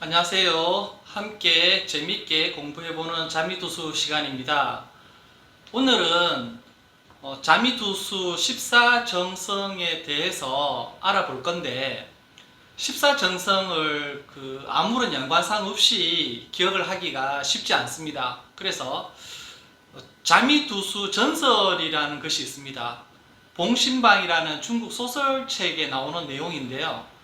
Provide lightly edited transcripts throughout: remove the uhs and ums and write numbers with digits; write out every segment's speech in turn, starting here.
안녕하세요. 함께 재밌게 공부해보는 자미두수 시간입니다. 오늘은 자미두수 14정성에 대해서 알아볼 건데 14정성을 아무런 연관상 없이 기억을 하기가 쉽지 않습니다. 그래서 자미두수 전설이라는 것이 있습니다. 봉신방이라는 중국 소설책에 나오는 내용인데요.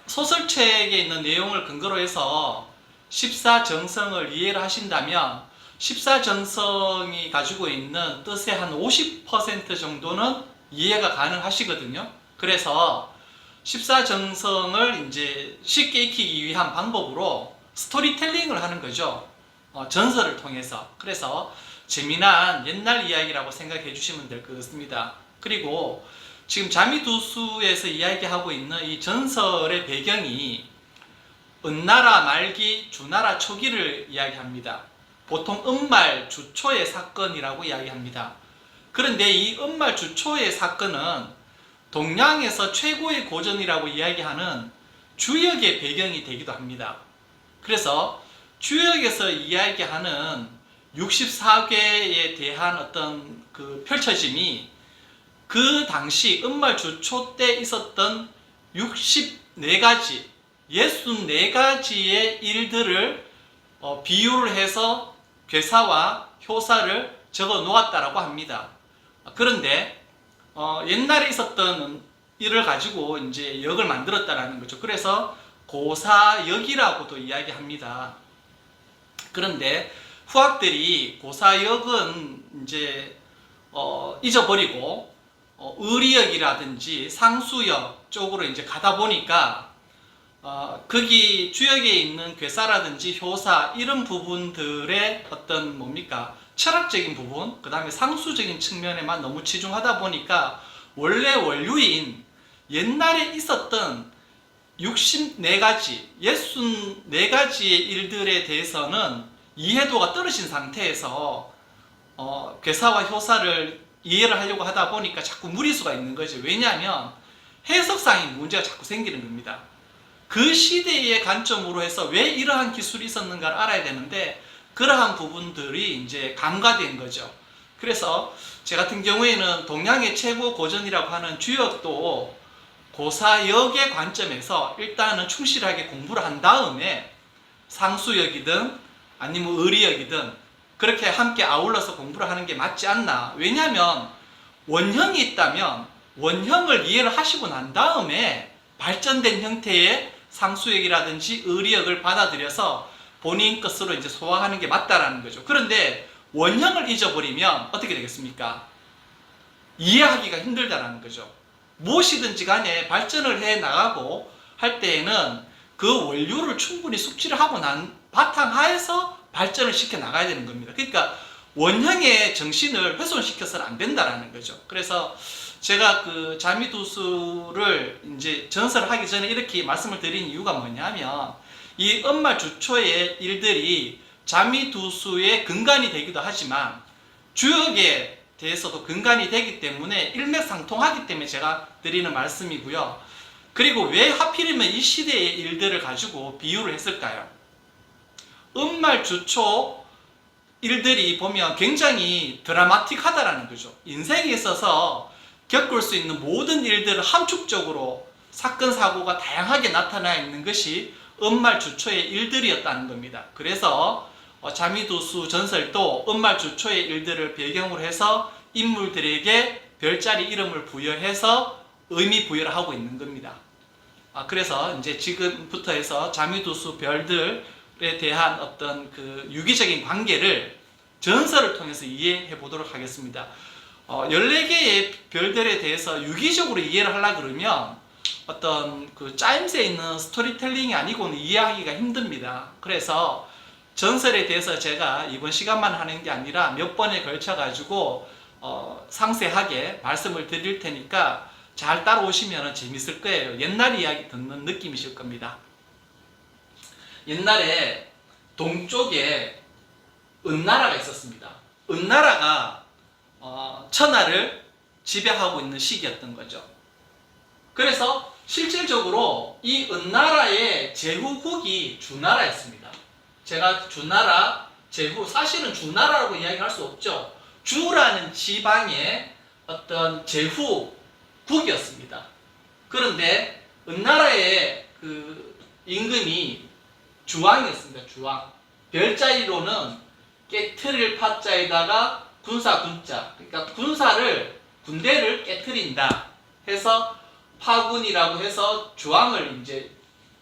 소설책에 있는 내용을 근거로 해서 14정성을 이해를 하신다면 14정성이 가지고 있는 뜻의 한 50% 정도는 이해가 가능하시거든요. 그래서 14정성을 이제 쉽게 익히기 위한 방법으로 스토리텔링을 하는 거죠. 전설을 통해서. 그래서 재미난 옛날 이야기라고 생각해 주시면 될 것 같습니다. 그리고 지금 자미두수에서 이야기하고 있는 이 전설의 배경이 은나라 말기, 주나라 초기를 이야기합니다. 보통 은말 주초의 사건이라고 이야기합니다. 그런데 이 은말 주초의 사건은 동양에서 최고의 고전이라고 이야기하는 주역의 배경이 되기도 합니다. 그래서 주역에서 이야기하는 64괴에 대한 어떤 펼쳐짐이 그 당시 은말주초 때 있었던 64가지, 64가지의 일들을 비유를 해서 괴사와 효사를 적어 놓았다라고 합니다. 그런데 옛날에 있었던 일을 가지고 이제 역을 만들었다라는 거죠. 그래서 고사역이라고도 이야기합니다. 그런데 후학들이 고사역은 이제 잊어버리고 의리역이라든지 상수역 쪽으로 이제 가다 보니까 거기 주역에 있는 괴사라든지 효사 이런 부분들의 어떤 철학적인 부분, 그 다음에 상수적인 측면에만 너무 치중하다 보니까 원래 원류인 옛날에 있었던 64가지, 64가지의 일들에 대해서는 이해도가 떨어진 상태에서 괴사와 효사를 이해를 하려고 하다 보니까 자꾸 무리수가 있는 거죠. 왜냐하면 해석상의 문제가 자꾸 생기는 겁니다. 그 시대의 관점으로 해서 왜 이러한 기술이 있었는가를 알아야 되는데 그러한 부분들이 이제 간과된 거죠. 그래서 제 같은 경우에는 동양의 최고 고전이라고 하는 주역도 고사역의 관점에서 일단은 충실하게 공부를 한 다음에 상수역이든 아니면 의리역이든 그렇게 함께 아울러서 공부를 하는 게 맞지 않나. 왜냐하면 원형이 있다면 원형을 이해를 하시고 난 다음에 발전된 형태의 상수역이라든지 의리역을 받아들여서 본인 것으로 이제 소화하는 게 맞다라는 거죠. 그런데 원형을 잊어버리면 어떻게 되겠습니까? 이해하기가 힘들다라는 거죠. 무엇이든지 간에 발전을 해 나가고 할 때에는 그 원료를 충분히 숙지를 하고 난 바탕하에서 발전을 시켜 나가야 되는 겁니다. 그러니까 원형의 정신을 훼손시켜서는 안 된다라는 거죠. 그래서 제가 자미두수를 이제 전설을 하기 전에 이렇게 말씀을 드린 이유가 뭐냐면 이 은말주초의 일들이 자미두수의 근간이 되기도 하지만 주역에 대해서도 근간이 되기 때문에 일맥상통하기 때문에 제가 드리는 말씀이고요. 그리고 왜 하필이면 이 시대의 일들을 가지고 비유를 했을까요? 은말주초 일들이 보면 굉장히 드라마틱하다라는 거죠. 인생에 있어서 겪을 수 있는 모든 일들을 함축적으로 사건, 사고가 다양하게 나타나 있는 것이 은말주초의 일들이었다는 겁니다. 그래서 자미두수 전설도 은말주초의 일들을 배경으로 해서 인물들에게 별자리 이름을 부여해서 의미 부여를 하고 있는 겁니다. 그래서 이제 지금부터 해서 자미두수 별들에 대한 어떤 유기적인 관계를 전설을 통해서 이해해 보도록 하겠습니다. 14개의 별들에 대해서 유기적으로 이해를 하려고 그러면 어떤 짜임새 있는 스토리텔링이 아니고는 이해하기가 힘듭니다. 그래서 전설에 대해서 제가 이번 시간만 하는 게 아니라 몇 번에 걸쳐 가지고 상세하게 말씀을 드릴 테니까 잘 따라오시면 재밌을 거예요. 옛날 이야기 듣는 느낌이실 겁니다. 옛날에 동쪽에 은나라가 있었습니다. 은나라가 천하를 지배하고 있는 시기였던 거죠. 그래서 실질적으로 이 은나라의 제후국이 주나라였습니다. 제가 주나라, 제후, 사실은 주나라라고 이야기할 수 없죠. 주라는 지방의 어떤 제후국이었습니다. 그런데 은나라의 그 임금이 주왕이었습니다. 주왕. 별자리로는 깨트릴 파자에다가 군사 군자. 그러니까 군대를 깨트린다 해서 파군이라고 해서 주왕을 이제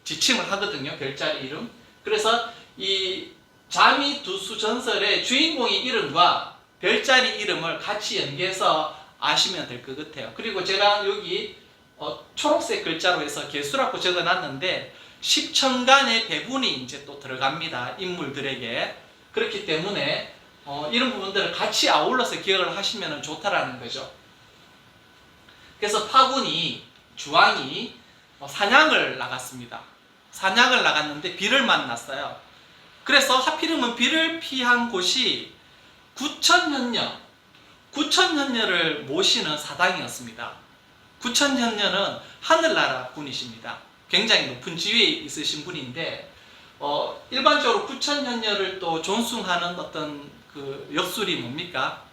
지칭을 하거든요. 별자리 이름. 그래서 이 자미두수 전설의 주인공의 이름과 별자리 이름을 같이 연계해서 아시면 될 것 같아요. 그리고 제가 여기 초록색 글자로 해서 개수라고 적어놨는데 10천간의 배분이 이제 또 들어갑니다. 인물들에게. 그렇기 때문에 이런 부분들을 같이 아울러서 기억을 하시면 좋다라는 거죠. 그래서 파군이, 주왕이 사냥을 나갔습니다. 사냥을 나갔는데 비를 만났어요. 그래서 하필이면 비를 피한 곳이 구천현녀, 구천현녀를 모시는 사당이었습니다. 구천현녀는 하늘나라 분이십니다. 굉장히 높은 지위에 있으신 분인데 일반적으로 구천현녀를 또 존숭하는 어떤 그 역술이 뭡니까?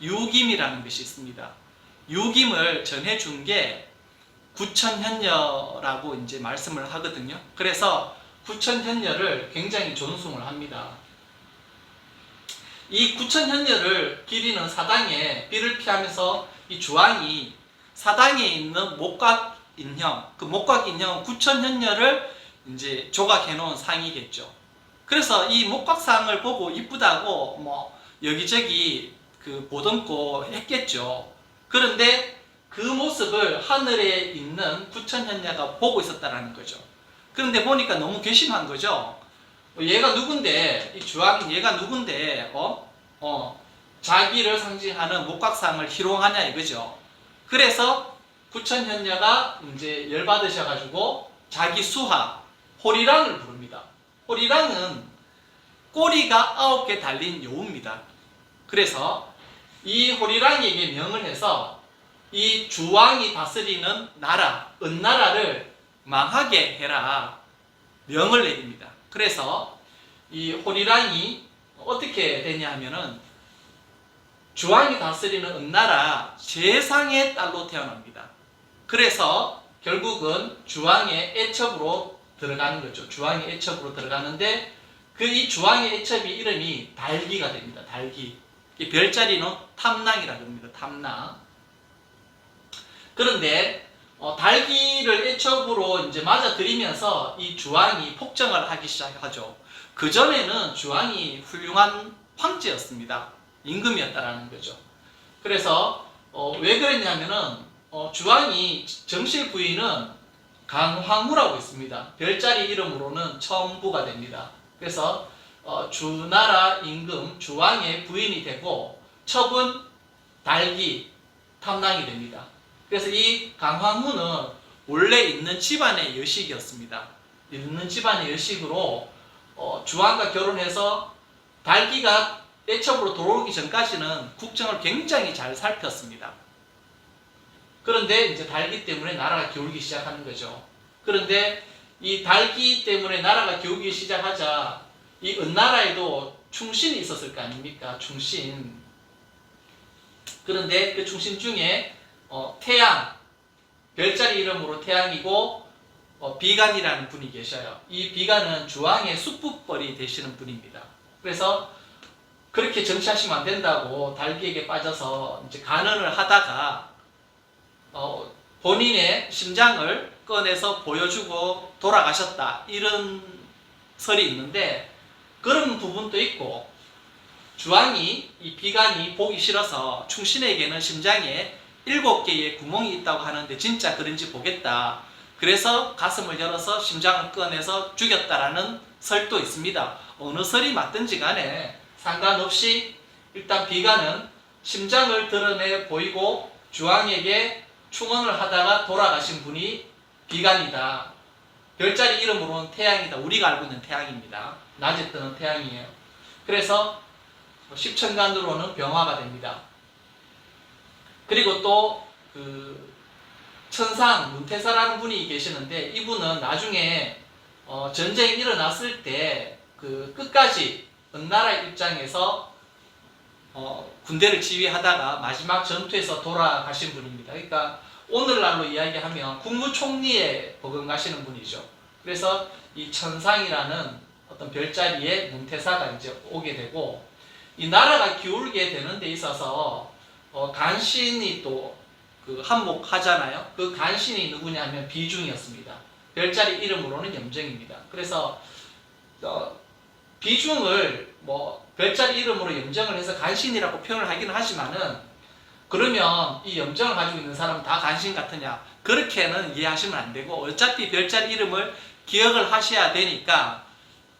유김이라는 것이 있습니다. 유김을 전해준 게 구천현녀라고 이제 말씀을 하거든요. 그래서 구천현녀를 굉장히 존숭을 합니다. 이 구천현녀를 기리는 사당에 비를 피하면서 이 주왕이 사당에 있는 목각인형, 그 목각인형 구천현녀를 이제 조각해 놓은 상이겠죠. 그래서 이 목각상을 보고 이쁘다고 뭐 여기저기 그 보듬고 했겠죠. 그런데 그 모습을 하늘에 있는 구천현녀가 보고 있었다라는 거죠. 그런데 보니까 너무 괘씸한 거죠. 얘가 누군데, 이 주왕인 얘가 누군데, 자기를 상징하는 목각상을 희롱하냐 이거죠. 그래서 구천현녀가 이제 열받으셔가지고 자기 수하, 호리랑을 부릅니다. 호리랑은 꼬리가 9개 달린 여우입니다. 그래서 이 호리랑에게 명을 해서 이 주왕이 다스리는 나라, 은나라를 망하게 해라 명을 내립니다. 그래서 이 호리랑이 어떻게 되냐 하면은 주왕이 다스리는 은나라 재상의 딸로 태어납니다. 그래서 결국은 주왕의 애첩으로 들어가는 거죠. 주왕의 애첩으로 들어가는데 이 주왕의 애첩이 이름이 달기가 됩니다. 달기. 이 별자리는 탐낭이라고 합니다. 탐낭. 그런데 달기를 애첩으로 이제 맞아들이면서 이 주왕이 폭정을 하기 시작하죠. 그 전에는 주왕이 훌륭한 황제였습니다. 임금이었다라는 거죠. 그래서 왜 그랬냐면은 주왕이 정실 부인은 강황후라고 있습니다. 별자리 이름으로는 처음부가 됩니다. 그래서 주나라 임금 주왕의 부인이 되고 첩은 달기 탐낭이 됩니다. 그래서 이 강황후는 원래 있는 집안의 여식이었습니다. 있는 집안의 여식으로 주왕과 결혼해서 달기가 애첩으로 들어오기 전까지는 국정을 굉장히 잘 살폈습니다. 그런데 이제 달기 때문에 나라가 기울기 시작하는 거죠. 그런데 이 달기 때문에 나라가 기울기 시작하자 이 은나라에도 충신이 있었을 거 아닙니까? 충신. 그런데 그 충신 중에 태양, 별자리 이름으로 태양이고 비간이라는 분이 계셔요. 이 비간은 주왕의 숙부뻘이 되시는 분입니다. 그래서 그렇게 정치하시면 안 된다고 달기에게 빠져서 이제 간언을 하다가 본인의 심장을 꺼내서 보여주고 돌아가셨다 이런 설이 있는데 그런 부분도 있고 주왕이 이 비간이 보기 싫어서 충신에게는 심장에 7개의 구멍이 있다고 하는데 진짜 그런지 보겠다. 그래서 가슴을 열어서 심장을 꺼내서 죽였다라는 설도 있습니다. 어느 설이 맞든지 간에 상관없이 일단 비간은 심장을 드러내 보이고 주왕에게 충언을 하다가 돌아가신 분이 비간이다. 별자리 이름으로는 태양이다. 우리가 알고 있는 태양입니다. 낮에 뜨는 태양이에요. 그래서 십천간으로는 병화가 됩니다. 그리고 또 천상 문태사라는 분이 계시는데 이분은 나중에 전쟁이 일어났을 때 그 끝까지 은나라 입장에서 군대를 지휘하다가 마지막 전투에서 돌아가신 분입니다. 그러니까 오늘날로 이야기하면 국무총리에 버금가시는 분이죠. 그래서 이 천상이라는 어떤 별자리에 문태사가 이제 오게 되고, 이 나라가 기울게 되는 데 있어서 간신이 또 그 한몫하잖아요. 그 간신이 누구냐면 비중이었습니다. 별자리 이름으로는 염정입니다. 그래서 비중을 뭐 별자리 이름으로 염정을 해서 간신이라고 표현을 하기는 하지만은, 그러면 이 염정을 가지고 있는 사람은 다 간신 같으냐, 그렇게는 이해하시면 안 되고, 어차피 별자리 이름을 기억을 하셔야 되니까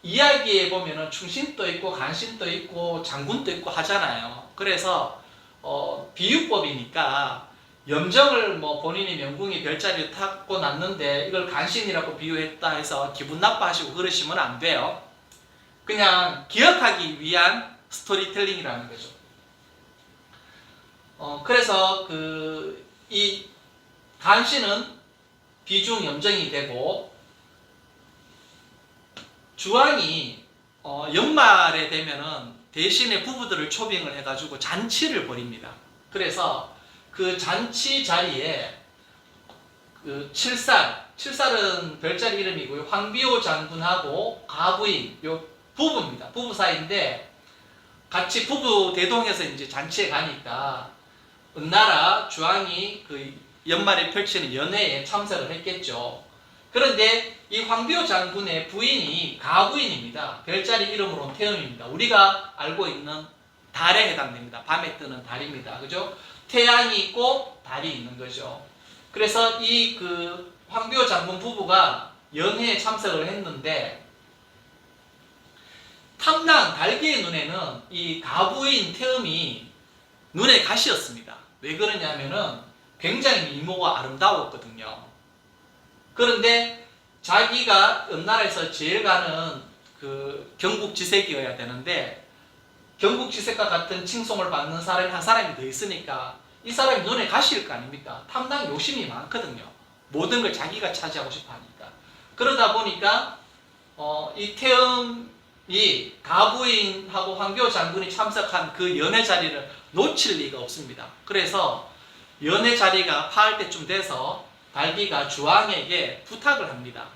이야기에 보면은 충신도 있고 간신도 있고 장군도 있고 하잖아요. 그래서 비유법이니까 염정을 뭐 본인이 명궁이 별자리를 타고 났는데 이걸 간신이라고 비유했다 해서 기분 나빠하시고 그러시면 안 돼요. 그냥 기억하기 위한 스토리텔링이라는 거죠. 그래서 이 간신은 비중 염정이 되고, 주왕이 연말에 되면은 대신에 부부들을 초빙을 해가지고 잔치를 벌입니다. 그래서 그 잔치 자리에 그 칠살은 별자리 이름이고요. 황비호 장군하고 가부인, 요 부부입니다. 부부 사이인데 같이 부부 대동해서 이제 잔치에 가니까 은나라 주왕이 그 연말에 펼치는 연회에 참석을 했겠죠. 그런데 이 황비호 장군의 부인이 가부인입니다. 별자리 이름으로는 태음입니다. 우리가 알고 있는 달에 해당됩니다. 밤에 뜨는 달입니다. 그죠? 태양이 있고 달이 있는 거죠. 그래서 이 황비호 장군 부부가 연회에 참석을 했는데, 탐랑 달기의 눈에는 이 가부인 태음이 눈에 가시였습니다. 왜 그러냐면은 굉장히 미모가 아름다웠거든요. 그런데 자기가 은나라에서 제일 가는 그 경국지색이어야 되는데, 경국지색과 같은 칭송을 받는 사람이 한 사람이 더 있으니까 이 사람이 눈에 가시일 거 아닙니까? 탐당 욕심이 많거든요. 모든 걸 자기가 차지하고 싶어 하니까. 그러다 보니까 이 태음이 가부인하고 황비호 장군이 참석한 그 연회 자리를 놓칠 리가 없습니다. 그래서 연회 자리가 파할 때쯤 돼서 달기가 주왕에게 부탁을 합니다.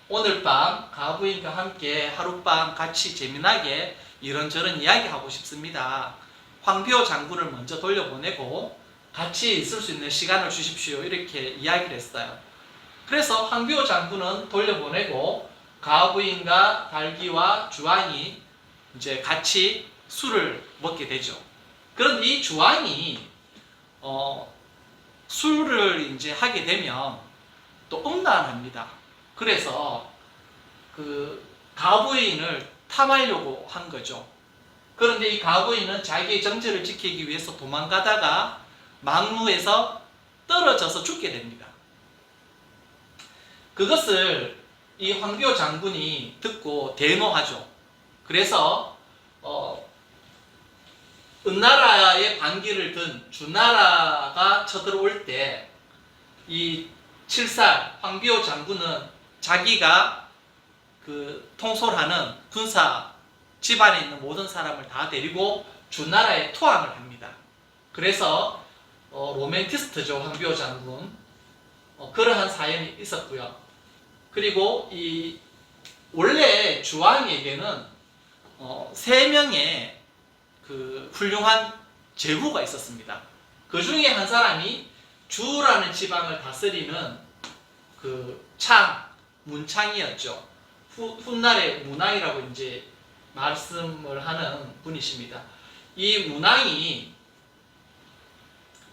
오늘 밤 가부인과 함께 하룻밤 같이 재미나게 이런저런 이야기하고 싶습니다. 황비호 장군을 먼저 돌려보내고 같이 있을 수 있는 시간을 주십시오. 이렇게 이야기를 했어요. 그래서 황비호 장군은 돌려보내고 가부인과 달기와 주왕이 이제 같이 술을 먹게 되죠. 그런데 이 주왕이 술을 이제 하게 되면 또 음란합니다. 그래서 그 가부인을 탐하려고 한 거죠. 그런데 이 가부인은 자기의 정체를 지키기 위해서 도망가다가 망루에서 떨어져서 죽게 됩니다. 그것을 이 황비호 장군이 듣고 대노하죠. 그래서 은나라의 반기를 든 주나라가 쳐들어올 때 이 칠살 황비호 장군은 자기가 그 통솔하는 군사 집안에 있는 모든 사람을 다 데리고 주나라에 투항을 합니다. 그래서 로맨티스트죠, 황비호 장군. 그러한 사연이 있었고요. 그리고 이 원래 주왕에게는 3명의 그 훌륭한 제후가 있었습니다. 그 중에 한 사람이 주라는 지방을 다스리는 그 문창이었죠. 훗날에 문왕이라고 이제 말씀을 하는 분이십니다. 이 문왕이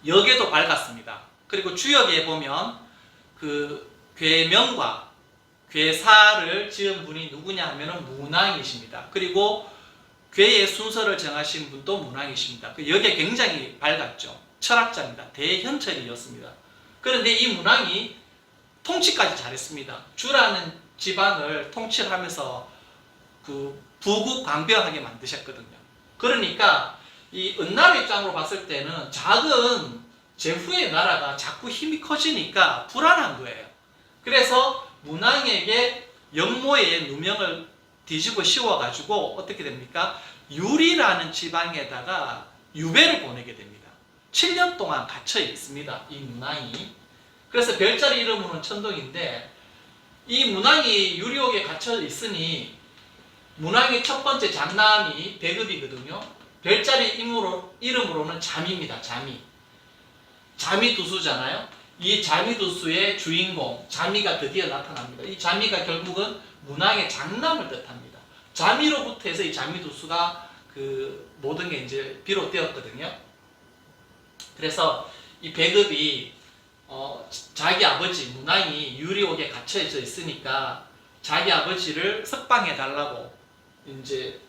역에도 밝았습니다. 그리고 주역에 보면 그 괴명과 괴사를 지은 분이 누구냐 하면은 문왕이십니다. 그리고 괴의 순서를 정하신 분도 문왕이십니다. 그 역에 굉장히 밝았죠. 철학자입니다. 대현철이었습니다. 그런데 이 문왕이 통치까지 잘했습니다. 주라는 지방을 통치를 하면서 그 부국강병하게 만드셨거든요. 그러니까 이 은나라 입장으로 봤을 때는 작은 제후의 나라가 자꾸 힘이 커지니까 불안한 거예요. 그래서 문왕에게 연모의 누명을 뒤집어 씌워가지고 어떻게 됩니까? 유리라는 지방에다가 유배를 보내게 됩니다. 7년 동안 갇혀 있습니다. 이 문왕이. 그래서 별자리 이름으로는 천동인데, 이 문왕이 유리옥에 갇혀 있으니 문왕의 첫 번째 장남이 배급이거든요. 별자리 이름으로는 잠입니다. 잠이두수잖아요. 이 잠이두수의 주인공 잠이가 드디어 나타납니다. 이 잠이가 결국은 문왕의 장남을 뜻합니다. 잠이로부터 해서 이 잠이두수가 그 모든 게 이제 비롯되었거든요. 그래서 이 배급이 자기 아버지 문왕이 유리옥에 갇혀져 있으니까 자기 아버지를 석방해 달라고 이제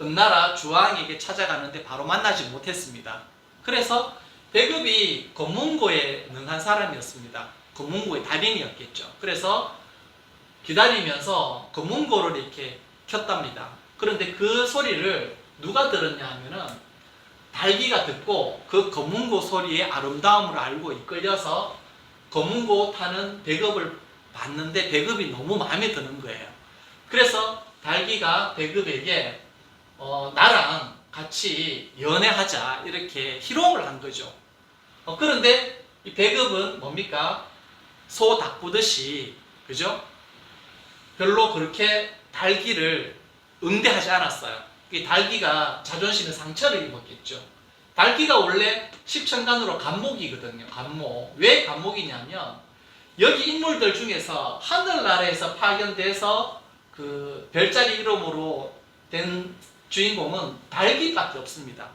은나라 주왕에게 찾아가는데 바로 만나지 못했습니다. 그래서 배급이 검문고에 능한 사람이었습니다. 검문고의 달인이었겠죠. 그래서 기다리면서 검문고를 이렇게 켰답니다. 그런데 그 소리를 누가 들었냐 하면은 달기가 듣고 그 검문고 소리의 아름다움을 알고 이끌려서 검문고 타는 배급을 봤는데 배급이 너무 마음에 드는 거예요. 그래서 달기가 배급에게 나랑 같이 연애하자 이렇게 희롱을 한 거죠. 그런데 이 배급은 뭡니까? 소 닭부듯이, 그죠? 별로 그렇게 달기를 응대하지 않았어요. 이 달기가 자존심에 상처를 입었겠죠. 달기가 원래 십천간으로 간목이거든요. 간목. 왜 간목이냐면 여기 인물들 중에서 하늘나라에서 파견돼서 그 별자리 이름으로 된 주인공은 달기밖에 없습니다.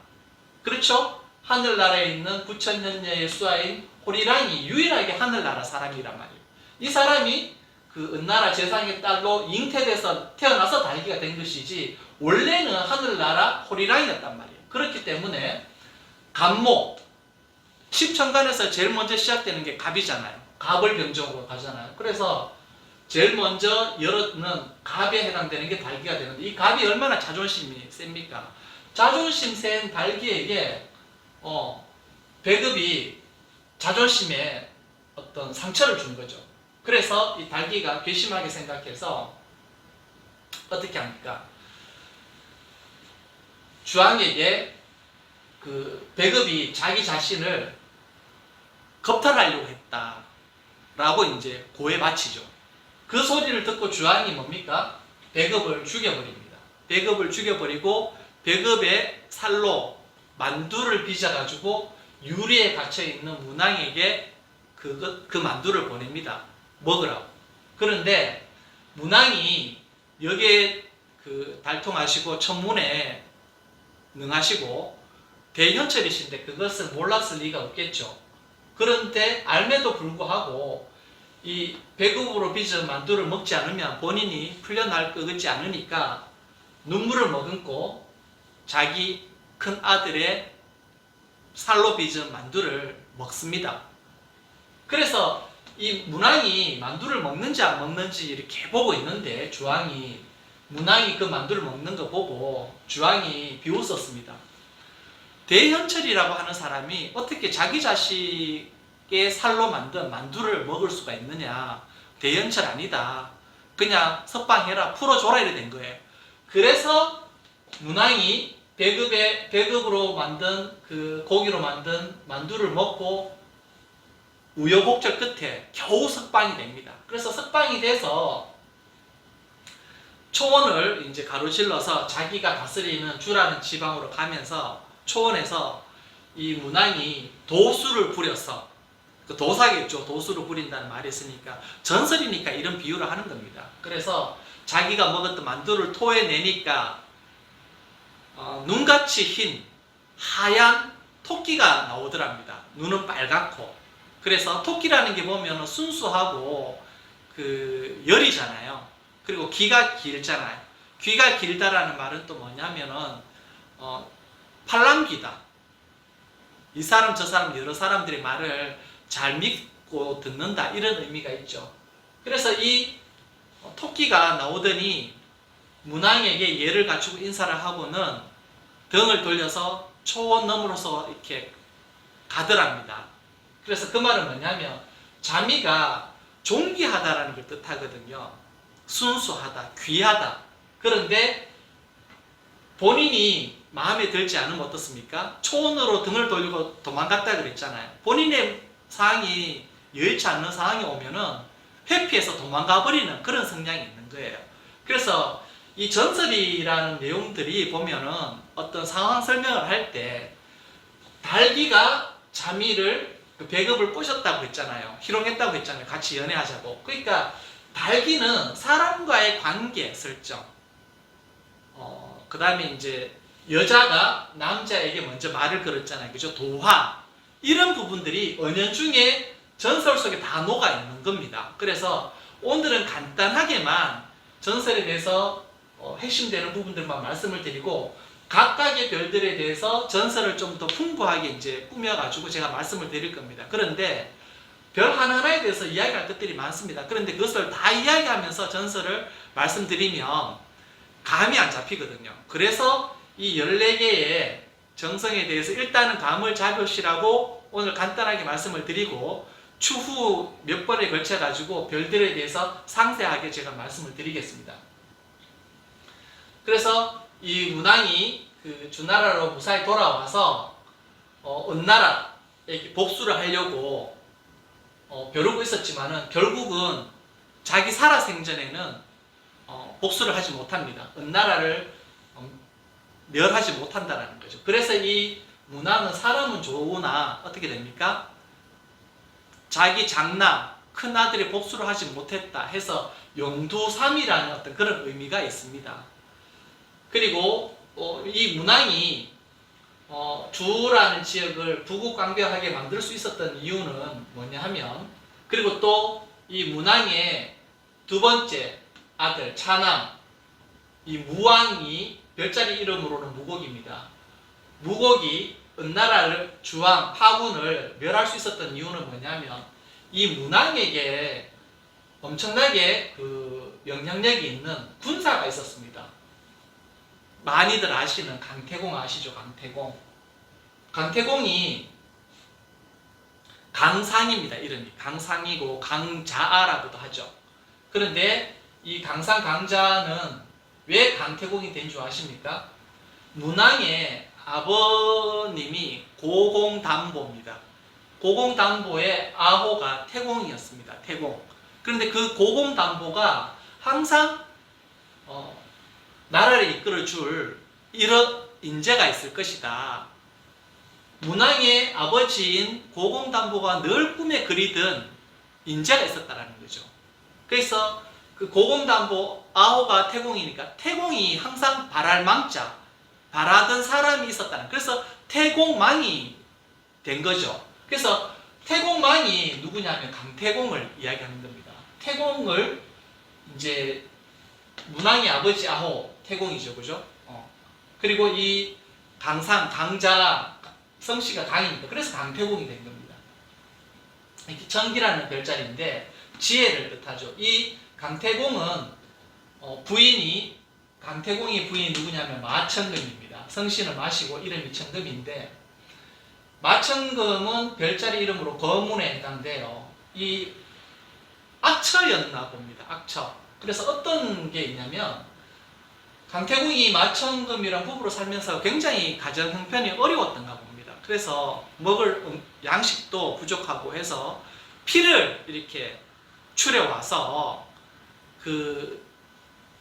그렇죠? 하늘나라에 있는 부천현녀의 수하인 호리랑이 유일하게 하늘나라 사람이란 말이에요. 이 사람이 그 은나라 재상의 딸로 잉태돼서 태어나서 달기가 된 것이지 원래는 하늘나라 호리랑이었단 말이에요. 그렇기 때문에 갑목, 십천간에서 제일 먼저 시작되는 게 갑이잖아요. 갑을 병정으로 가잖아요. 그래서 제일 먼저 열어는 갑에 해당되는 게 달기가 되는데 이 갑이 얼마나 자존심이 셉니까? 자존심 센 달기에게 배급이 자존심에 어떤 상처를 준 거죠. 그래서 이 달기가 괘씸하게 생각해서 어떻게 합니까? 주왕에게 그 배급이 자기 자신을 겁탈하려고 했다라고 이제 고해 바치죠. 그 소리를 듣고 주왕이 뭡니까? 배급을 죽여버립니다. 배급을 죽여버리고 배급의 살로 만두를 빚어가지고 유리에 갇혀있는 문왕에게 그 만두를 보냅니다. 먹으라고. 그런데 문왕이 여기에 그 달통하시고 천문에 능하시고 대현철이신데 그것을 몰랐을 리가 없겠죠. 그런데 알매도 불구하고 이 배급으로 빚은 만두를 먹지 않으면 본인이 풀려날 것 같지 않으니까 눈물을 머금고 자기 큰 아들의 살로 빚은 만두를 먹습니다. 그래서 이 문왕이 만두를 먹는지 안 먹는지 이렇게 보고 있는데 주왕이 문왕이 그 만두를 먹는 거 보고 주왕이 비웃었습니다. 대현철이라고 하는 사람이 어떻게 자기 자식의 살로 만든 만두를 먹을 수가 있느냐. 대현철 아니다. 그냥 석방해라. 풀어줘라 이래 된 거예요. 그래서 문왕이 배급으로 만든 그 고기로 만든 만두를 먹고 우여곡절 끝에 겨우 석방이 됩니다. 그래서 석방이 돼서 초원을 이제 가로질러서 자기가 다스리는 주라는 지방으로 가면서 초원에서 이 문왕이 도수를 부려서 그 도사겠죠. 도수를 부린다는 말이 있으니까 전설이니까 이런 비유를 하는 겁니다. 그래서 자기가 먹었던 만두를 토해내니까 눈같이 흰 하얀 토끼가 나오더랍니다. 눈은 빨갛고. 그래서 토끼라는 게 보면 순수하고 그 열이잖아요. 그리고 귀가 길잖아요. 귀가 길다라는 말은 또 뭐냐면은 팔랑귀다. 이 사람 저 사람 여러 사람들의 말을 잘 믿고 듣는다 이런 의미가 있죠. 그래서 이 토끼가 나오더니 문왕에게 예를 갖추고 인사를 하고는 등을 돌려서 초원 너머로서 이렇게 가더랍니다. 그래서 그 말은 뭐냐면 자미가 존귀하다라는 걸 뜻하거든요. 순수하다, 귀하다. 그런데 본인이 마음에 들지 않으면 어떻습니까? 초원으로 등을 돌리고 도망갔다 그랬잖아요. 본인의 상황이 여의치 않는 상황이 오면은 회피해서 도망가 버리는 그런 성향이 있는 거예요. 그래서 이 전설이라는 내용들이 보면은 어떤 상황 설명을 할 때 달기가 자미를 그 배급을 꼬셨다고 했잖아요. 희롱했다고 했잖아요. 같이 연애하자고. 그러니까 달기는 사람과의 관계 설정, 그 다음에 이제 여자가 남자에게 먼저 말을 걸었잖아요. 그죠? 도화. 이런 부분들이 은연중에 전설 속에 다 녹아 있는 겁니다. 그래서 오늘은 간단하게만 전설에 대해서 핵심되는 부분들만 말씀을 드리고 각각의 별들에 대해서 전설을 좀 더 풍부하게 이제 꾸며가지고 제가 말씀을 드릴 겁니다. 그런데 별 하나하나에 대해서 이야기할 것들이 많습니다. 그런데 그것을 다 이야기하면서 전설을 말씀드리면 감이 안 잡히거든요. 그래서 이 14개의 정성에 대해서 일단은 감을 잡으시라고 오늘 간단하게 말씀을 드리고 추후 몇 번에 걸쳐 가지고 별들에 대해서 상세하게 제가 말씀을 드리겠습니다. 그래서 이 문왕이 그 주나라로 무사히 돌아와서 은나라에게 복수를 하려고 벼르고 있었지만은 결국은 자기 살아생전에는 복수를 하지 못합니다. 은나라를 멸하지 못한다는 거죠. 그래서 이 문왕은 사람은 좋으나 어떻게 됩니까? 자기 장남, 큰아들이 복수를 하지 못했다 해서 용두삼이라는 어떤 그런 의미가 있습니다. 그리고 이 문왕이 주라는 지역을 부국강변하게 만들 수 있었던 이유는 뭐냐 하면, 그리고 또 이 문왕의 두 번째 아들 차남 이 무왕이 별자리 이름으로는 무곡입니다. 무곡이 은나라를 주왕 파군을 멸할 수 있었던 이유는 뭐냐면 이 문왕에게 엄청나게 그 영향력이 있는 군사가 있었습니다. 많이들 아시는 강태공 아시죠? 강태공이 강상입니다. 이름이 강상이고 강자아라고도 하죠. 그런데 이 강상 강자는 왜 강태공이 된 줄 아십니까? 문왕의 아버님이 고공담보입니다. 고공담보의 아호가 태공이었습니다. 태공. 그런데 그 고공담보가 항상 나라를 이끌어 줄 이런 인재가 있을 것이다. 문왕의 아버지인 고공담보가 늘 꿈에 그리던 인재가 있었다라는 거죠. 그래서 그 고공담보 아호가 태공이니까 태공이 항상 바랄 망자, 바라던 사람이 있었다는, 그래서 태공망이 된 거죠. 그래서 태공망이 누구냐면 강태공을 이야기하는 겁니다. 태공을 이제 문왕의 아버지 아호 태공이죠, 그죠? 그리고 이 강상 강자 성씨가 강입니다. 그래서 강태공이 된 겁니다. 이렇게 정기라는 별자리인데 지혜를 뜻하죠. 이 강태공은 강태공의 부인이 누구냐면 마천금입니다. 성씨는 마시고 이름이 천금인데, 마천금은 별자리 이름으로 거문에 해당돼요. 이 악처였나 봅니다. 악처. 그래서 어떤 게 있냐면 강태공이 마천금이랑 부부로 살면서 굉장히 가정 형편이 어려웠던가 봅니다. 그래서 먹을 양식도 부족하고 해서 피를 이렇게 추려와서 그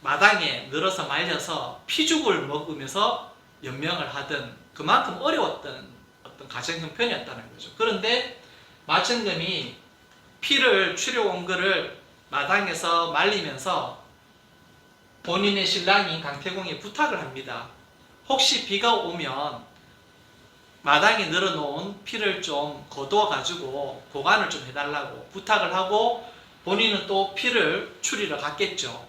마당에 늘어서 말려서 피죽을 먹으면서 연명을 하던, 그만큼 어려웠던 어떤 가정 형편이었다는 거죠. 그런데 마천금이 피를 추려온 거를 마당에서 말리면서 본인의 신랑인 강태공이 부탁을 합니다. 혹시 비가 오면 마당에 늘어놓은 피를 좀 거두어가지고 보관을 좀 해달라고 부탁을 하고 본인은 또 피를 추리러 갔겠죠.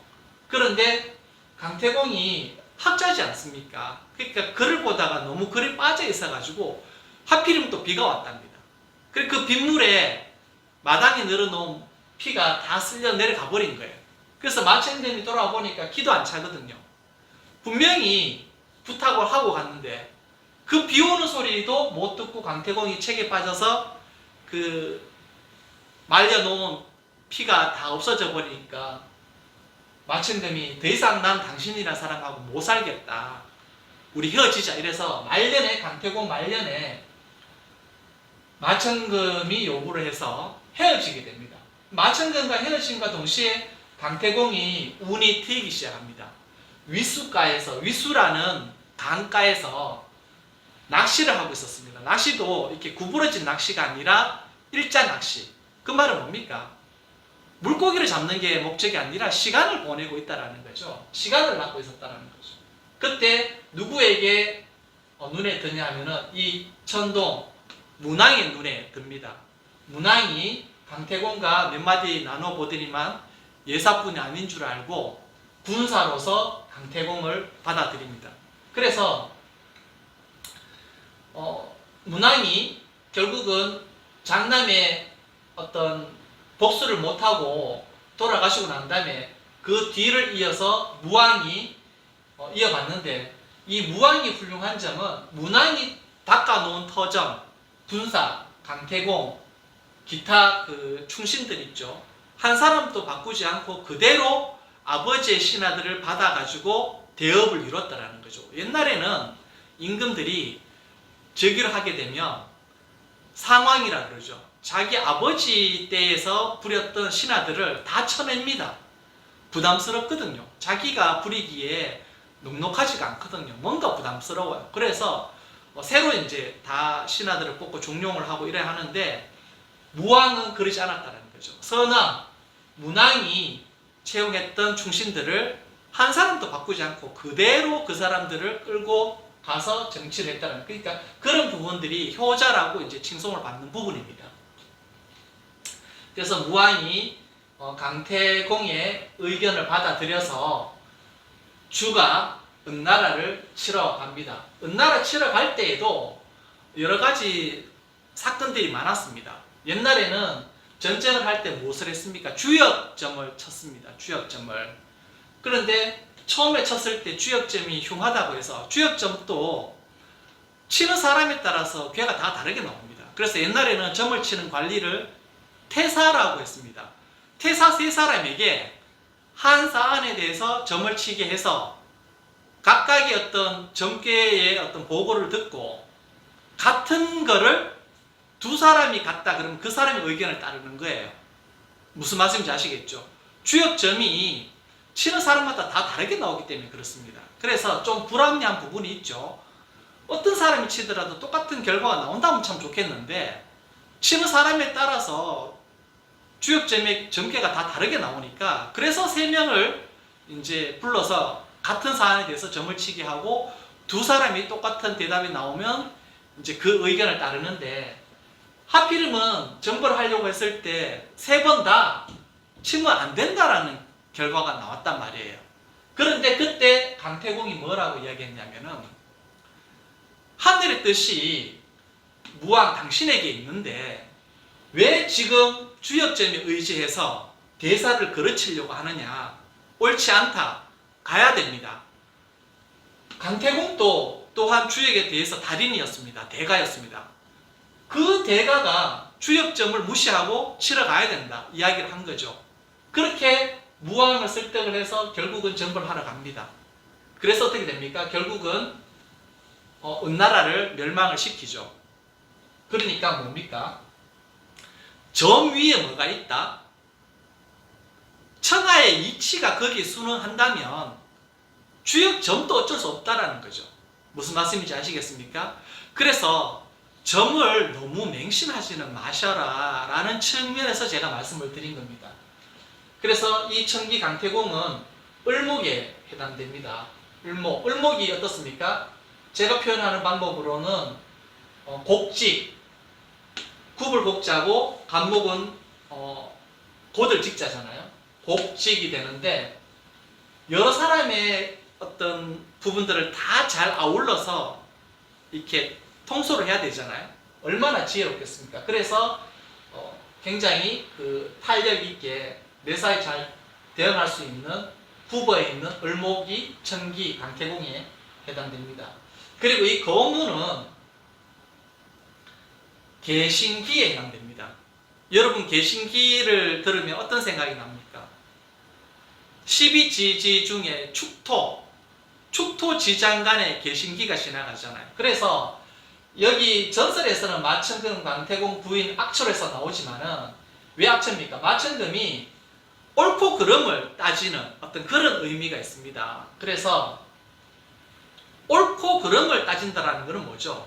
그런데 강태공이 학자지 않습니까? 그러니까 글을 보다가 너무 글에 빠져 있어가지고 하필이면 또 비가 왔답니다. 그리고 그 빗물에 마당에 늘어놓은 피가 다 쓸려 내려가 버린 거예요. 그래서 마천금이 돌아와 보니까 기도 안 차거든요. 분명히 부탁을 하고 갔는데 그 비 오는 소리도 못 듣고 강태공이 책에 빠져서 그 말려놓은 피가 다 없어져 버리니까 마천금이 더 이상 난 당신이라는 사람하고 못 살겠다. 우리 헤어지자. 이래서 말년에, 강태공 말년에 마천금이 요구를 해서 헤어지게 됩니다. 마천금과 헤어짐과 동시에 강태공이 운이 트이기 시작합니다. 위수가에서, 위수라는 강가에서 낚시를 하고 있었습니다. 낚시도 이렇게 구부러진 낚시가 아니라 일자 낚시. 그 말은 뭡니까? 물고기를 잡는 게 목적이 아니라 시간을 보내고 있다라는 거죠. 시간을 낚고 있었다라는 거죠. 그때 누구에게 눈에 드냐 하면은 이 천동 문왕의 눈에 듭니다. 문왕이 강태공과 몇 마디 나눠보더니만 예사뿐이 아닌 줄 알고 군사로서 강태공을 받아들입니다. 그래서 문왕이 결국은 장남의 어떤 복수를 못하고 돌아가시고 난 다음에 그 뒤를 이어서 무왕이 이어갔는데, 이 무왕이 훌륭한 점은 문왕이 닦아놓은 터전, 군사, 강태공, 기타 그 충신들 있죠. 한 사람도 바꾸지 않고 그대로 아버지의 신하들을 받아가지고 대업을 이뤘다라는 거죠. 옛날에는 임금들이 즉위를 하게 되면 상왕이라 그러죠. 자기 아버지 때에서 부렸던 신하들을 다 쳐냅니다. 부담스럽거든요. 자기가 부리기에 넉넉하지가 않거든요. 뭔가 부담스러워요. 그래서 새로 이제 다 신하들을 뽑고 중용을 하고 이래 하는데, 무왕은 그러지 않았다는 거죠. 선왕, 문왕이 채용했던 충신들을 한 사람도 바꾸지 않고 그대로 그 사람들을 끌고 가서 정치를 했다는, 그러니까 그런 부분들이 효자라고 이제 칭송을 받는 부분입니다. 그래서 무왕이 강태공의 의견을 받아들여서 주가 은나라를 치러 갑니다. 은나라 치러 갈 때에도 여러 가지 사건들이 많았습니다. 옛날에는 전쟁을 할 때 무엇을 했습니까? 주역점을 쳤습니다. 주역점을. 그런데 처음에 쳤을 때 주역점이 흉하다고 해서 주역점도 치는 사람에 따라서 괴가 다 다르게 나옵니다. 그래서 옛날에는 점을 치는 관리를 태사라고 했습니다. 태사 세 사람에게 한 사안에 대해서 점을 치게 해서 각각의 어떤 점괘의 어떤 보고를 듣고 같은 거를 두 사람이 같다 그러면 그 사람의 의견을 따르는 거예요. 무슨 말씀인지 아시겠죠? 주역점이 치는 사람마다 다 다르게 나오기 때문에 그렇습니다. 그래서 좀 불합리한 부분이 있죠. 어떤 사람이 치더라도 똑같은 결과가 나온다면 참 좋겠는데, 치는 사람에 따라서 주역점의 점괘가 다 다르게 나오니까, 그래서 세 명을 이제 불러서 같은 사안에 대해서 점을 치게 하고 두 사람이 똑같은 대답이 나오면 이제 그 의견을 따르는데, 하필이면 점벌을 하려고 했을 때 세 번 다 치면 안 된다라는 결과가 나왔단 말이에요. 그런데 그때 강태공이 뭐라고 이야기했냐면은, 하늘의 뜻이 무왕 당신에게 있는데 왜 지금 주역점에 의지해서 대사를 거르치려고 하느냐. 옳지 않다. 가야 됩니다. 강태공도 또한 주역에 대해서 달인이었습니다. 대가였습니다. 그 대가가 주역점을 무시하고 치러 가야 된다. 이야기를 한 거죠. 그렇게 무왕을 설득을 해서 결국은 점벌하러 갑니다. 그래서 어떻게 됩니까? 결국은 은나라를 멸망을 시키죠. 그러니까 뭡니까? 점 위에 뭐가 있다? 천하의 이치가 거기에 순응한다면 주역점도 어쩔 수 없다라는 거죠. 무슨 말씀인지 아시겠습니까? 그래서 점을 너무 맹신하지는 마셔라 라는 측면에서 제가 말씀을 드린 겁니다. 그래서 이 청기 강태공은 을목에 해당됩니다. 을목. 을목이 어떻습니까? 제가 표현하는 방법으로는 곡직, 굽을 곡자고 간목은 곧을 직자잖아요. 곡직이 되는데, 여러 사람의 어떤 부분들을 다 잘 아울러서 이렇게 통솔을 해야 되잖아요. 얼마나 지혜롭겠습니까? 그래서 굉장히 그 탄력 있게 매사에 잘 대응할 수 있는 후보에 있는 을목이 청기 강태공에 해당됩니다. 그리고 이 거문은 개신기에 해당됩니다. 여러분 개신기를 들으면 어떤 생각이 납니까? 12지지 중에 축토지장 간에 개신기가 지나가잖아요. 그래서 여기 전설에서는 마천금 강태공 부인 악초에서 나오지만은 왜 악초입니까? 마천금이 옳고 그름을 따지는 어떤 그런 의미가 있습니다. 그래서 옳고 그름을 따진다라는 것은 뭐죠?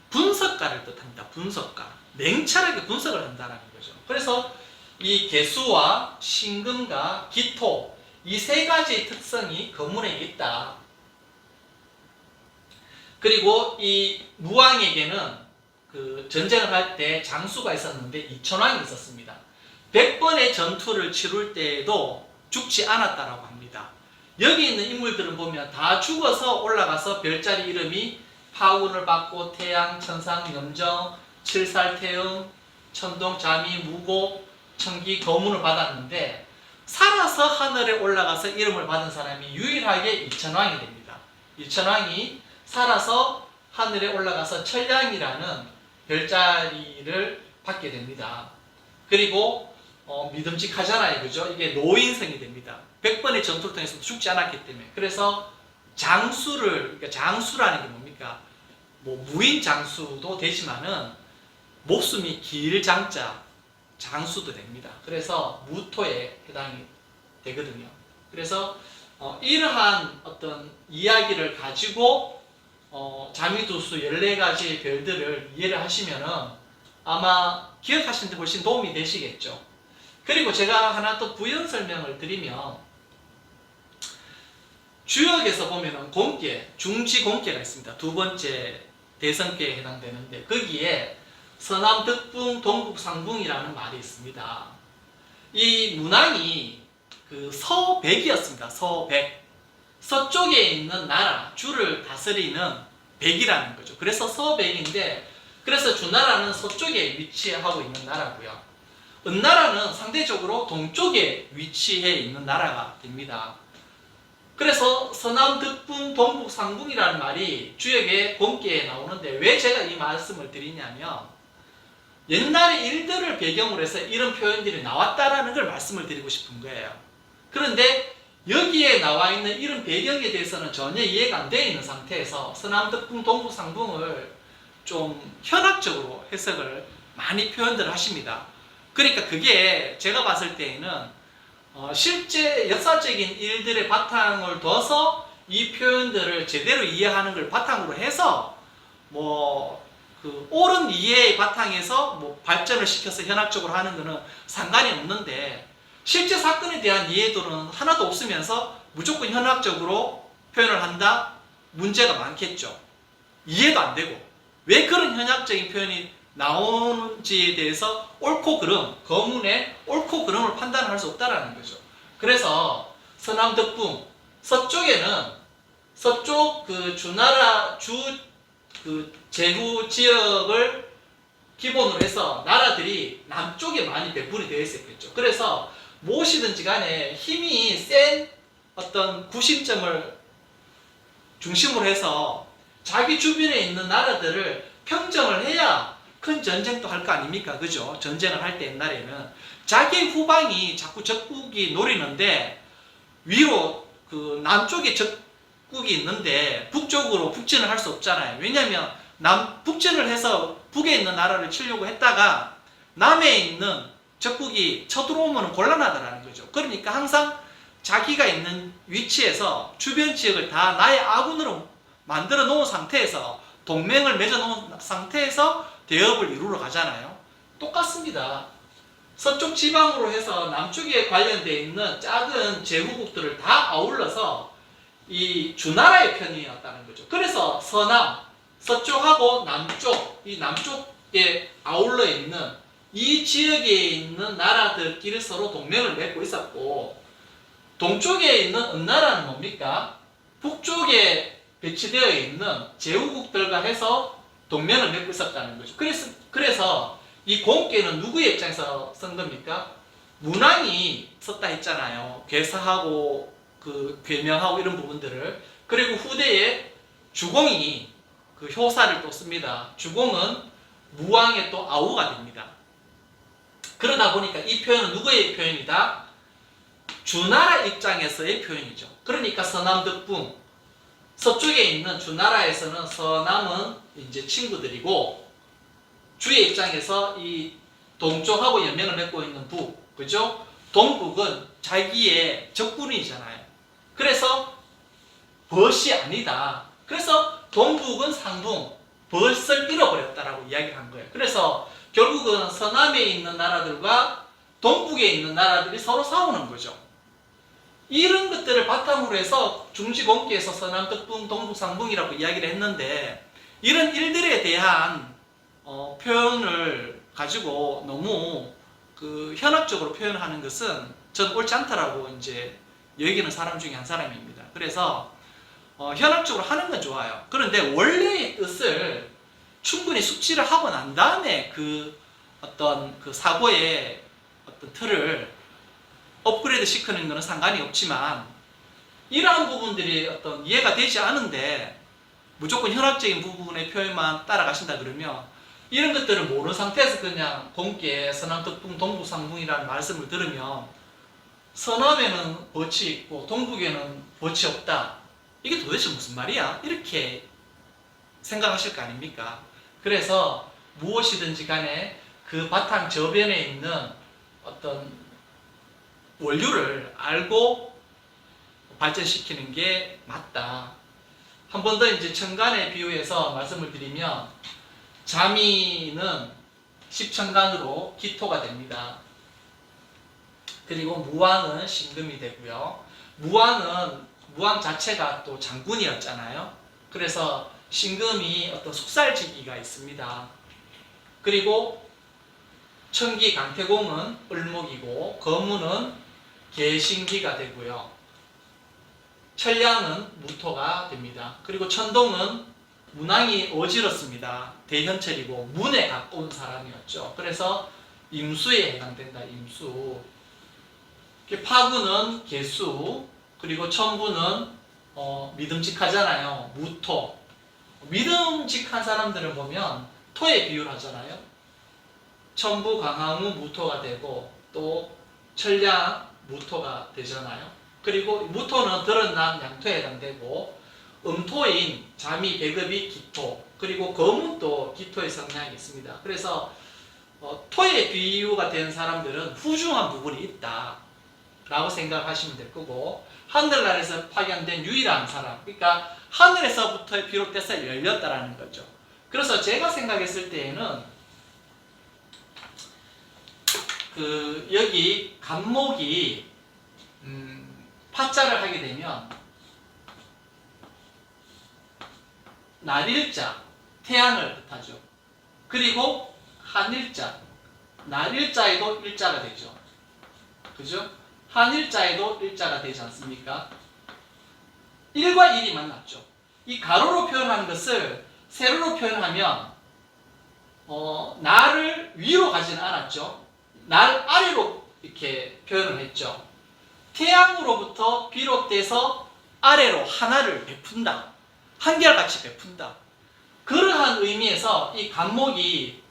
분석가를 뜻합니다. 분석가. 냉철하게 분석을 한다는 거죠. 그래서 이 개수와 신금과 기토 이 세 가지 특성이 거문에 있다. 그리고 이 무왕에게는 그 전쟁을 할 때 장수가 있었는데 이천왕이 있었습니다. 100번의 전투를 치룰 때에도 죽지 않았다라고 합니다. 여기 있는 인물들은 보면 다 죽어서 올라가서 별자리 이름이 파운을 받고 태양, 천상, 염정, 칠살, 태음, 천동, 자미, 무고, 청기, 거문을 받았는데 살아서 하늘에 올라가서 이름을 받은 사람이 유일하게 이천왕이 됩니다. 이천왕이 살아서 하늘에 올라가서 천량이라는 별자리를 받게 됩니다. 그리고 믿음직하잖아요. 그죠? 이게 노인성이 됩니다. 100번의 전투를 통해서 죽지 않았기 때문에. 그래서 그러니까 장수라는 게 뭡니까? 뭐 무인 장수도 되지만은 목숨이 길 장자 장수도 됩니다. 그래서 무토에 해당이 되거든요. 그래서 이러한 어떤 이야기를 가지고 자미두수 14가지의 별들을 이해를 하시면은 아마 기억하시는 데 훨씬 도움이 되시겠죠. 그리고 제가 하나 또 부연 설명을 드리면 주역에서 보면은 공계, 중지공계가 있습니다. 두 번째 대성계에 해당되는데 거기에 서남 덕붕 동북 상붕이라는 말이 있습니다. 이 문왕이 그 서백이었습니다. 서백. 서쪽에 있는 나라, 주를 다스리는 백이라는 거죠. 그래서 서백인데 그래서 주나라는 서쪽에 위치하고 있는 나라고요. 은나라는 상대적으로 동쪽에 위치해 있는 나라가 됩니다. 그래서 서남 덕붕 동북 상붕이라는 말이 주역의 공계에 나오는데 왜 제가 이 말씀을 드리냐면 옛날의 일들을 배경으로 해서 이런 표현들이 나왔다라는 걸 말씀을 드리고 싶은 거예요. 그런데 여기에 나와 있는 이런 배경에 대해서는 전혀 이해가 안 되어 있는 상태에서 서남덕붕 동북상붕을 좀 현학적으로 해석을 많이 표현들을 하십니다. 그러니까 그게 제가 봤을 때에는 실제 역사적인 일들의 바탕을 둬서 이 표현들을 제대로 이해하는 걸 바탕으로 해서 그 옳은 이해의 바탕에서 발전을 시켜서 현학적으로 하는 것은 상관이 없는데 실제 사건에 대한 이해도는 하나도 없으면서 무조건 현학적으로 표현을 한다? 문제가 많겠죠. 이해도 안 되고 왜 그런 현학적인 표현이 나오는지에 대해서 옳고 그름, 거문의 옳고 그름을 판단할 수 없다라는 거죠. 그래서 서남덕붕, 서쪽에는 서쪽 그 주나라 그 제후 지역을 기본으로 해서 나라들이 남쪽에 많이 배분이 되어 있었겠죠. 그래서 무엇이든지 간에 힘이 센 어떤 구심점을 중심으로 해서 자기 주변에 있는 나라들을 평정을 해야 큰 전쟁도 할 거 아닙니까? 그죠? 전쟁을 할 때 옛날에는 자기 후방이 자꾸 적국이 노리는데 위로 그 남쪽에 적국이 있는데 북쪽으로 북진을 할 수 없잖아요. 왜냐하면 북진을 해서 북에 있는 나라를 치려고 했다가 남에 있는 적국이 쳐들어오면 곤란하다는 거죠. 그러니까 항상 자기가 있는 위치에서 주변 지역을 다 나의 아군으로 만들어 놓은 상태에서 동맹을 맺어 놓은 상태에서 대업을 이루러 가잖아요. 똑같습니다. 서쪽 지방으로 해서 남쪽에 관련되어 있는 작은 제후국들을 다 아울러서 이 주나라의 편이었다는 거죠. 그래서 서남, 서쪽하고 남쪽, 이 남쪽에 아울러 있는 이 지역에 있는 나라들끼리 서로 동맹을 맺고 있었고 동쪽에 있는 은나라는 뭡니까? 북쪽에 배치되어 있는 제후국들과 해서 동맹을 맺고 있었다는 거죠. 그래서 이 공계는 누구의 입장에서 쓴 겁니까? 문왕이 썼다 했잖아요. 괴사하고 그 괴명하고 이런 부분들을. 그리고 후대에 주공이 그 효사를 또 씁니다. 주공은 무왕의 또 아우가 됩니다. 그러다 보니까 이 표현은 누구의 표현이다? 주나라 입장에서의 표현이죠. 그러니까 서남덕분, 서쪽에 있는 주나라에서는 서남은 이제 친구들이고, 주의 입장에서 이 동쪽하고 연맹을 맺고 있는 북, 그죠? 동북은 자기의 적군이잖아요. 그래서 벗이 아니다. 그래서 동북은 상붕, 벗을 잃어버렸다라고 이야기를 한 거예요. 그래서 결국은 서남에 있는 나라들과 동북에 있는 나라들이 서로 싸우는 거죠. 이런 것들을 바탕으로 해서 중지본기에서 서남덕분, 동북상붕이라고 이야기를 했는데, 이런 일들에 대한 표현을 가지고 너무 현학적으로 표현하는 것은 저는 옳지 않다라고 이제 여기는 사람 중에 한 사람입니다. 그래서 현학적으로 하는 건 좋아요. 그런데 원래의 뜻을 충분히 숙지를 하고 난 다음에 어떤 사고의 어떤 틀을 업그레이드 시키는 것은 상관이 없지만, 이러한 부분들이 어떤 이해가 되지 않은데 무조건 현학적인 부분의 표현만 따라가신다 그러면, 이런 것들을 모르는 상태에서 그냥 본께 서남덕분, 동북상붕이라는 말씀을 들으면 서남에는 벗이 있고 동북에는 벗이 없다, 이게 도대체 무슨 말이야? 이렇게 생각하실 거 아닙니까? 그래서 무엇이든지 간에 그 바탕 저변에 있는 어떤 원료를 알고 발전시키는 게 맞다. 한 번 더 이제 천간에 비유해서 말씀을 드리면, 자미는 십천간으로 기토가 됩니다. 그리고 무왕은 신금이 되고요. 무왕 자체가 또 장군이었잖아요. 그래서 신금이 어떤 속살지기가 있습니다. 그리고 천기 강태공은 을목이고, 거무는 개신기가 되고요. 천량은 무토가 됩니다. 그리고 천동은 문왕이 어지럽습니다. 대현철이고 문에 가까운 사람이었죠. 그래서 임수에 해당된다. 임수. 파구는 개수, 그리고 천부는 믿음직하잖아요. 무토. 믿음직한 사람들을 보면 토에 비유를 하잖아요. 천부, 강화무, 무토가 되고, 또 천량, 무토가 되잖아요. 그리고 무토는 드러난 양토에 해당되고, 음토인 자미, 배급이 기토, 그리고 거문도 기토의 성향이 있습니다. 그래서 토에 비유가 된 사람들은 후중한 부분이 있다 라고 생각하시면 될 거고, 하늘나라에서 파견된 유일한 사람, 그러니까 하늘에서부터 비롯돼서 열렸다라는 거죠. 그래서 제가 생각했을 때에는 여기 간목이 파자를 하게 되면 날일자, 태양을 뜻하죠. 그리고 한일자, 날일자에도 일자가 되죠. 그죠? 한일자에도 일자가 되지 않습니까? 1과 1이 만났죠. 이 가로로 표현하는 것을 세로로 표현하면 날을 위로 가지는 않았죠. 날 아래로 이렇게 표현을 했죠. 태양으로부터 비롯돼서 아래로 하나를 베푼다. 한결같이 베푼다. 그러한 의미에서 이 간목이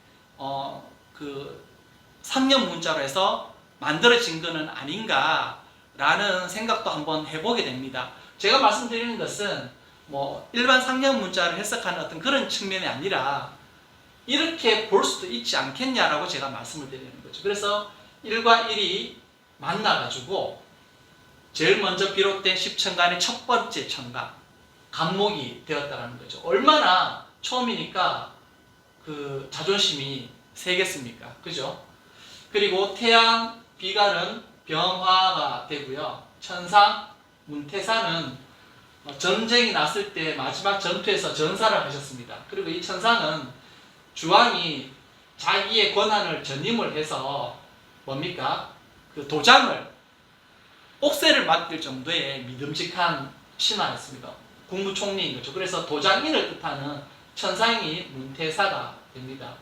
상형 문자로 해서 만들어진 것은 아닌가라는 생각도 한번 해보게 됩니다. 제가 말씀드리는 것은 일반 상형 문자를 해석하는 어떤 그런 측면이 아니라 이렇게 볼 수도 있지 않겠냐라고 제가 말씀을 드리는 거죠. 그래서 1과 1이 만나가지고 제일 먼저 비롯된 십천간의 첫 번째 천간, 간목이 되었다는 거죠. 얼마나 처음이니까 자존심이 세겠습니까? 그죠? 그리고 태양, 비갈은 병화가 되고요. 천상, 문태사는 전쟁이 났을 때 마지막 전투에서 전사를 하셨습니다. 그리고 이 천상은 주왕이 자기의 권한을 전임을 해서 뭡니까? 도장을, 옥새를 맡길 정도의 믿음직한 신하였습니다. 국무총리인 거죠. 그래서 도장인을 뜻하는 천상이 문태사가 됩니다.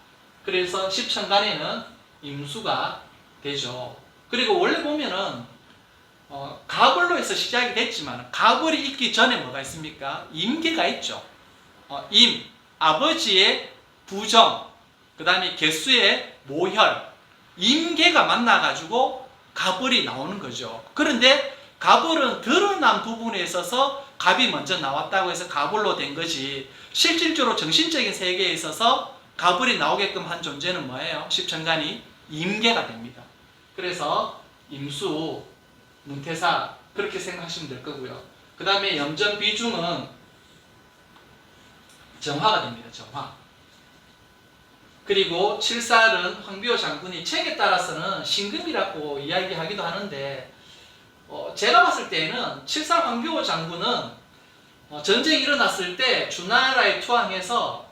그래서 십천간에는 임수가 되죠. 그리고 원래 보면은 가벌로 해서 시작이 됐지만 가벌이 있기 전에 뭐가 있습니까? 임계가 있죠. 아버지의 부정, 그 다음에 개수의 모혈, 임계가 만나가지고 갑을이 나오는 거죠. 그런데 갑을은 드러난 부분에 있어서 갑이 먼저 나왔다고 해서 갑을로 된 거지, 실질적으로 정신적인 세계에 있어서 갑을이 나오게끔 한 존재는 뭐예요? 십천간이 임계가 됩니다. 그래서 임수, 문태사 그렇게 생각하시면 될 거고요. 그 다음에 염전 비중은 정화가 됩니다. 정화. 그리고 칠살은 황비호 장군이 책에 따라서는 신금이라고 이야기하기도 하는데, 제가 봤을 때는 칠살 황비호 장군은 전쟁이 일어났을 때 주나라에 투항해서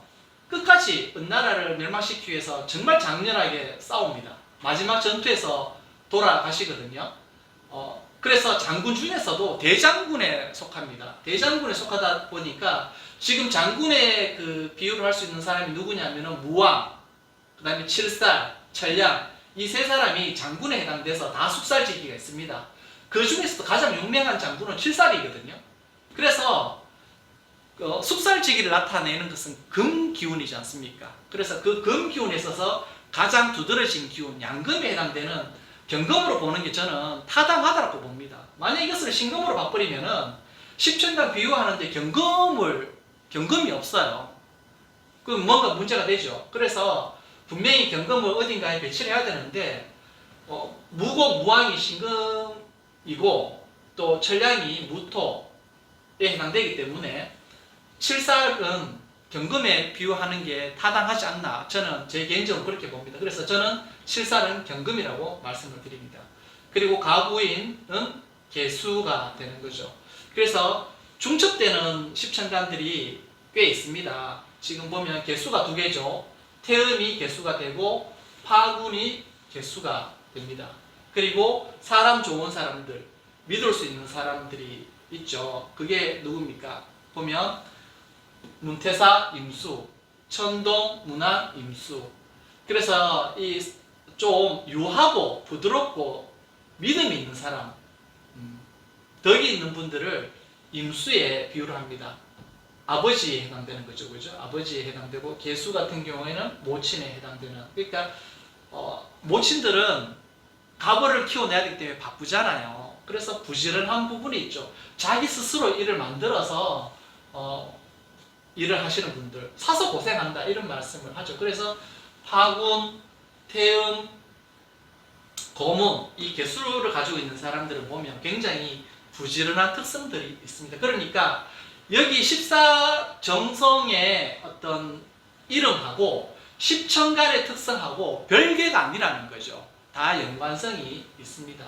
끝까지 은나라를 멸망시키기 위해서 정말 장렬하게 싸웁니다. 마지막 전투에서 돌아가시거든요. 그래서 장군 중에서도 대장군에 속합니다. 대장군에 속하다 보니까 지금 장군의 그 비유를 할 수 있는 사람이 누구냐면은 무왕, 그 다음에 칠살, 천량, 이 세 사람이 장군에 해당돼서 다 숙살지기가 있습니다. 그 중에서도 가장 유명한 장군은 칠살이거든요. 그래서 숙살지기를 나타내는 것은 금 기운이지 않습니까? 그래서 그 금 기운에 있어서 가장 두드러진 기운, 양금에 해당되는 경금으로 보는 게 저는 타당하다고 봅니다. 만약 이것을 신금으로 바꿔버리면은 십천간 비유하는데 경금이 없어요. 그럼 뭔가 문제가 되죠. 그래서 분명히 경금을 어딘가에 배치를 해야 되는데, 무고 무왕이 신금이고 또 천량이 무토에 해당되기 때문에 칠살은 경금에 비유하는 게 타당하지 않나, 저는 제 개인적으로 그렇게 봅니다. 그래서 저는 칠살은 경금이라고 말씀을 드립니다. 그리고 가부인은 개수가 되는 거죠. 그래서 중첩되는 십천간들이 꽤 있습니다. 지금 보면 개수가 두 개죠. 태음이 개수가 되고 파군이 개수가 됩니다. 그리고 사람 좋은 사람들, 믿을 수 있는 사람들이 있죠. 그게 누굽니까? 보면 문태사 임수, 천동 문안 임수. 그래서 이 좀 유하고 부드럽고 믿음이 있는 사람, 덕이 있는 분들을 임수에 비유를 합니다. 아버지에 해당되는 거죠, 그죠? 아버지에 해당되고, 개수 같은 경우에는 모친에 해당되는. 그러니까 모친들은 가벌을 키워내야 되기 때문에 바쁘잖아요. 그래서 부지런한 부분이 있죠. 자기 스스로 일을 만들어서 일을 하시는 분들, 사서 고생한다 이런 말씀을 하죠. 그래서 파군, 태음, 거문, 이 개수를 가지고 있는 사람들을 보면 굉장히 부지런한 특성들이 있습니다. 그러니까 여기 14정성의 어떤 이름하고 십천간의 특성하고 별개가 아니라는 거죠. 다 연관성이 있습니다.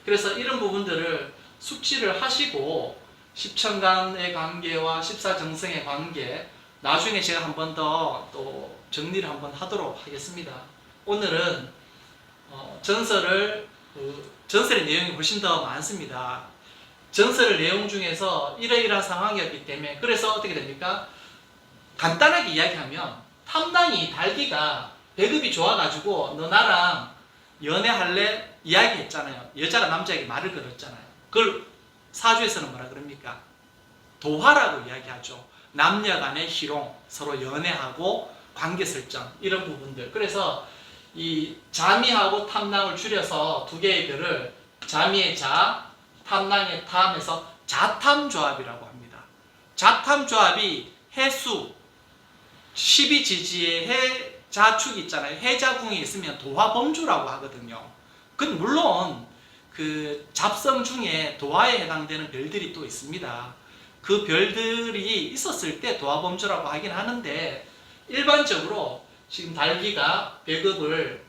그래서 이런 부분들을 숙지를 하시고 십천간의 관계와 14정성의 관계, 나중에 제가 한 번 더 또 정리를 한번 하도록 하겠습니다. 오늘은 전설의 내용이 훨씬 더 많습니다. 전설의 내용 중에서 이러이러한 상황이었기 때문에, 그래서 어떻게 됩니까? 간단하게 이야기하면 탐낭이 달기가 배급이 좋아가지고 너 나랑 연애할래? 이야기했잖아요. 여자가 남자에게 말을 걸었잖아요. 그걸 사주에서는 뭐라 그럽니까? 도화라고 이야기하죠. 남녀 간의 희롱, 서로 연애하고 관계 설정, 이런 부분들. 그래서 이 자미하고 탐낭을 줄여서 두 개의 별을 자미의 자, 탐낭의 탐에서 자탐조합이라고 합니다. 자탐조합이 해수, 12지지의 해자축이 있잖아요. 해자궁이 있으면 도화범주라고 하거든요. 물론 그 잡성 중에 도화에 해당되는 별들이 또 있습니다. 그 별들이 있었을 때 도화범주라고 하긴 하는데, 일반적으로 지금 달기가 배급을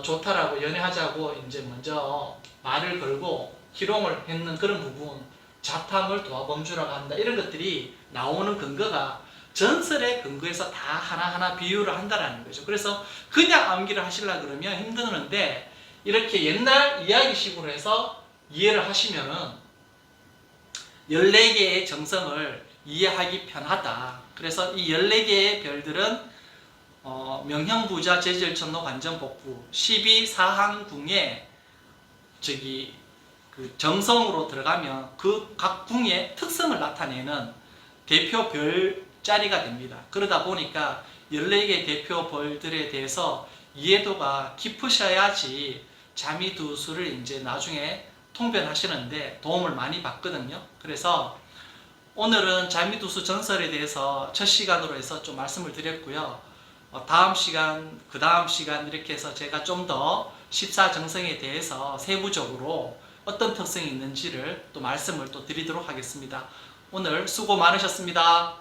좋다라고 연애하자고 이제 먼저 말을 걸고 희롱을 했는 그런 부분, 자탐을 도화범주라고 한다, 이런 것들이 나오는 근거가 전설의 근거에서 다 하나하나 비유를 한다라는 거죠. 그래서 그냥 암기를 하시려고 그러면 힘드는데, 이렇게 옛날 이야기식으로 해서 이해를 하시면은 14개의 정성을 이해하기 편하다. 그래서 이 14개의 별들은 명형부자 제절천로 관정복부 12사항궁에 그 정성으로 들어가면 그 각 궁의 특성을 나타내는 대표 별자리가 됩니다. 그러다 보니까 14개의 대표 별들에 대해서 이해도가 깊으셔야지 자미두수를 이제 나중에 통변하시는데 도움을 많이 받거든요. 그래서 오늘은 자미두수 전설에 대해서 첫 시간으로 해서 좀 말씀을 드렸고요. 다음 시간, 그 다음 시간 이렇게 해서 제가 좀 더 십사정성에 대해서 세부적으로 어떤 특성이 있는지를 또 말씀을 또 드리도록 하겠습니다. 오늘 수고 많으셨습니다.